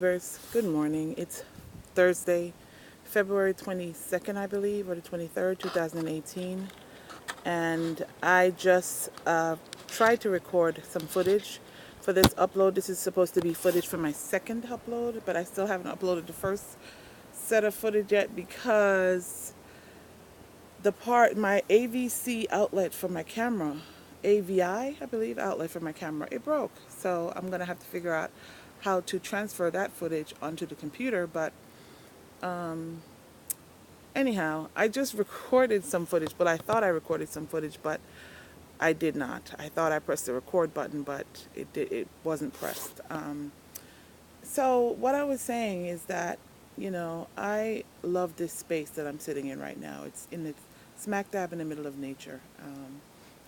Good morning. It's Thursday, February 22nd, I believe, or the 23rd, 2018. And I just tried to record some footage for this upload. This is supposed to be footage for my second upload, but I still haven't uploaded the first set of footage yet because my AVC outlet for my camera, I believe, outlet for my camera, it broke. So I'm going to have to figure out how to transfer that footage onto the computer. But anyhow, I just recorded some footage. But I thought I recorded some footage, but I did not. I thought I pressed the record button, but it wasn't pressed. So what I was saying is that, I love this space that I'm sitting in right now. It's in the smack dab in the middle of nature.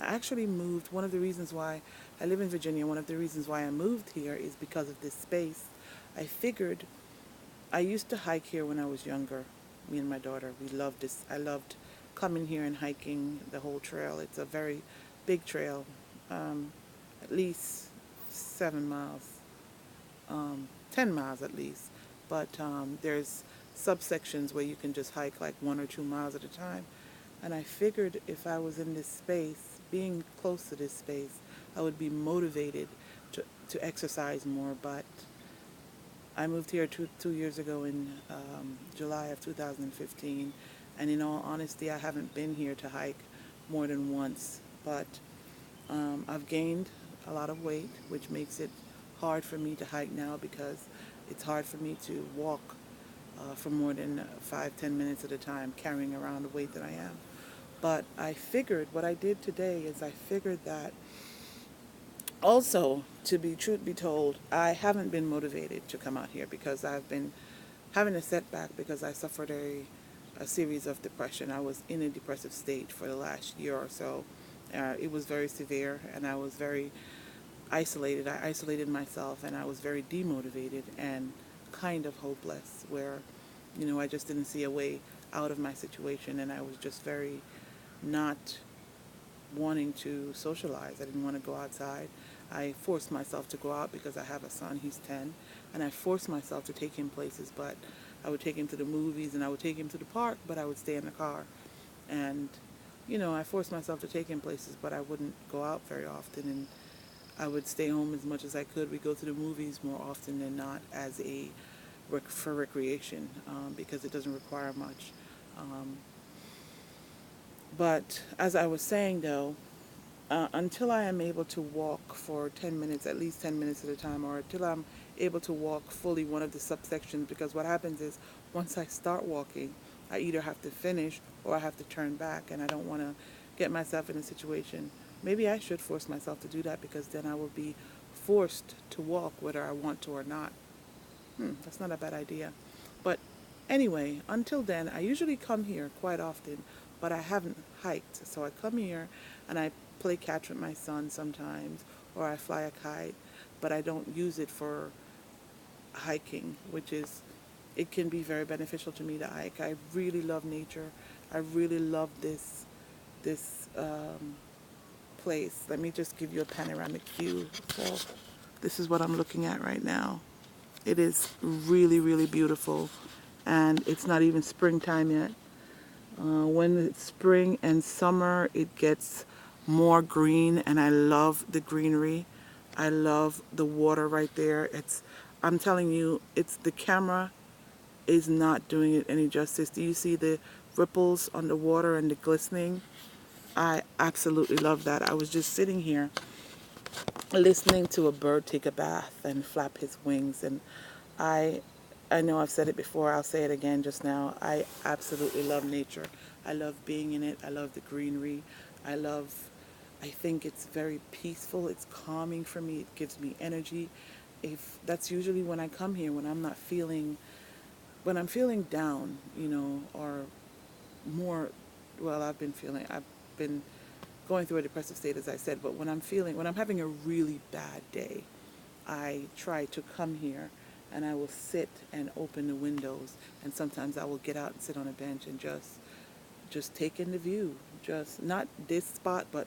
I actually moved. One of the reasons why I live in Virginia, one of the reasons why I moved here is because of this space. I figured I used to hike here when I was younger. Me and my daughter, we loved this. I loved coming here and hiking the whole trail. It's a very big trail, at least 7 miles, 10 miles at least. But there's subsections where you can just hike like 1 or 2 miles at a time. And I figured if I was in this space, being close to this space, I would be motivated to exercise more. But I moved here two years ago in July of 2015. And in all honesty, I haven't been here to hike more than once. But I've gained a lot of weight, which makes it hard for me to hike now because it's hard for me to walk for more than 5, 10 minutes at a time, carrying around the weight that I am. But I figured what I did today is I figured that also, to be truth be told, I haven't been motivated to come out here because I've been having a setback because I suffered a series of depression. I was in a depressive state for the last year or so. It was very severe, and I was very isolated. I isolated myself, and I was very demotivated and kind of hopeless, where, I just didn't see a way out of my situation, and I was just very not wanting to socialize. I didn't want to go outside. I forced myself to go out because I have a son, he's 10, and I forced myself to take him places, but I would take him to the movies and I would take him to the park, but I would stay in the car. And, I forced myself to take him places, but I wouldn't go out very often, and I would stay home as much as I could. We go to the movies more often than not as for recreation because it doesn't require much. Um, but as I was saying, though, until I am able to walk for 10 minutes, at least 10 minutes at a time, or until I'm able to walk fully one of the subsections, because what happens is once I start walking, I either have to finish or I have to turn back, and I don't want to get myself in a situation. Maybe I should force myself to do that because then I will be forced to walk whether I want to or not. That's not a bad idea. But anyway, until then, I usually come here quite often, but I haven't hiked. So I come here and I play catch with my son sometimes, or I fly a kite, but I don't use it for hiking, it can be very beneficial to me to hike. I really love nature. I really love this place. Let me just give you a panoramic view. So this is what I'm looking at right now. It is really, really beautiful, and it's not even springtime yet. When it's spring and summer, it gets more green, and I love the greenery. I love the water right there. I'm telling you, the camera is not doing it any justice. Do you see the ripples on the water and the glistening? I absolutely love that. I was just sitting here listening to a bird take a bath and flap his wings, and I I know I've said it before, I'll say it again just now. I absolutely love nature. I love being in it. I love the greenery. I think it's very peaceful. It's calming for me. It gives me energy. If that's usually when I come here, when I'm feeling down, or more, well, I've been going through a depressive state, as I said, but when I'm having a really bad day, I try to come here and I will sit and open the windows, and sometimes I will get out and sit on a bench and just take in the view. Just not this spot, but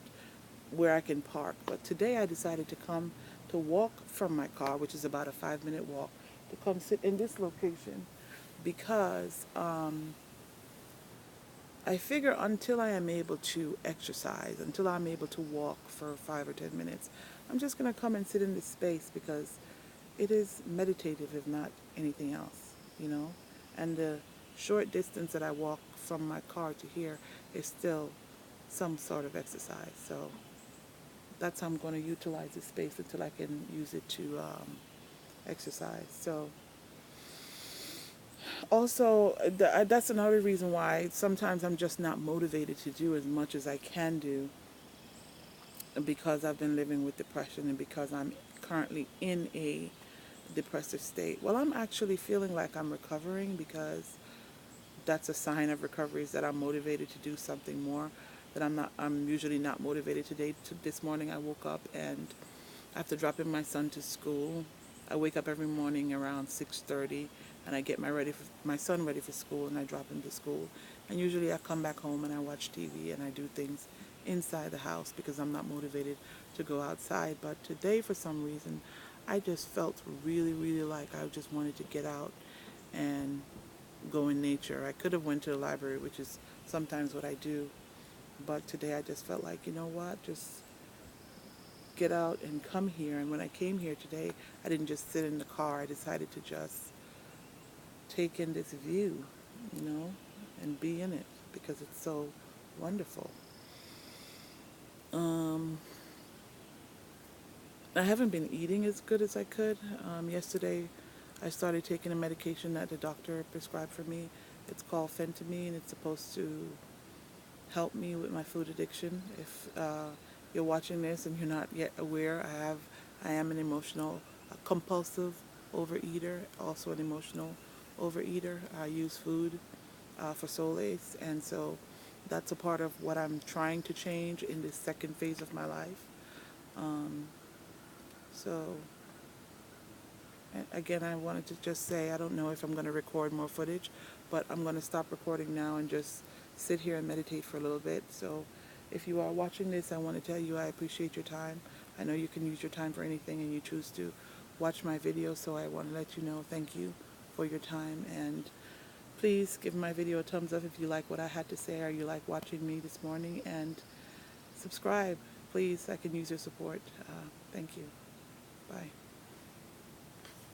where I can park. But today I decided to come to walk from my car, which is about a 5-minute walk, to come sit in this location because I figure until I am able to exercise, until I'm able to walk for 5 or 10 minutes, I'm just going to come and sit in this space because it is meditative, if not anything else, you know? And the short distance that I walk from my car to here is still some sort of exercise. So that's how I'm going to utilize this space until I can use it to exercise. So also, that's another reason why sometimes I'm just not motivated to do as much as I can do because I've been living with depression and because I'm currently in a depressive state. Well, I'm actually feeling like I'm recovering because that's a sign of recovery is that I'm motivated to do something more that I'm usually not motivated today. This morning I woke up and after dropping my son to school, I wake up every morning around 6:30 and I get my son ready for school and I drop him to school. And usually I come back home and I watch TV and I do things inside the house because I'm not motivated to go outside. But today for some reason I just felt really, really like I just wanted to get out and go in nature. I could have went to the library, which is sometimes what I do, but today I just felt like, you know what, just get out and come here. And when I came here today, I didn't just sit in the car. I decided to just take in this view, you know, and be in it because it's so wonderful. Um, I haven't been eating as good as I could. Yesterday, I started taking a medication that the doctor prescribed for me. It's called phentermine. It's supposed to help me with my food addiction. If you're watching this and you're not yet aware, I am an emotional, compulsive overeater, also an emotional overeater. I use food for solace, and so that's a part of what I'm trying to change in this second phase of my life. Um, so again, I wanted to just say I don't know if I'm going to record more footage, but I'm going to stop recording now and just sit here and meditate for a little bit. So if you are watching this, I want to tell you I appreciate your time. I know you can use your time for anything and you choose to watch my video, so I want to let you know thank you for your time. And please give my video a thumbs up if you like what I had to say or you like watching me this morning. And subscribe, please. I can use your support. Thank you. Bye.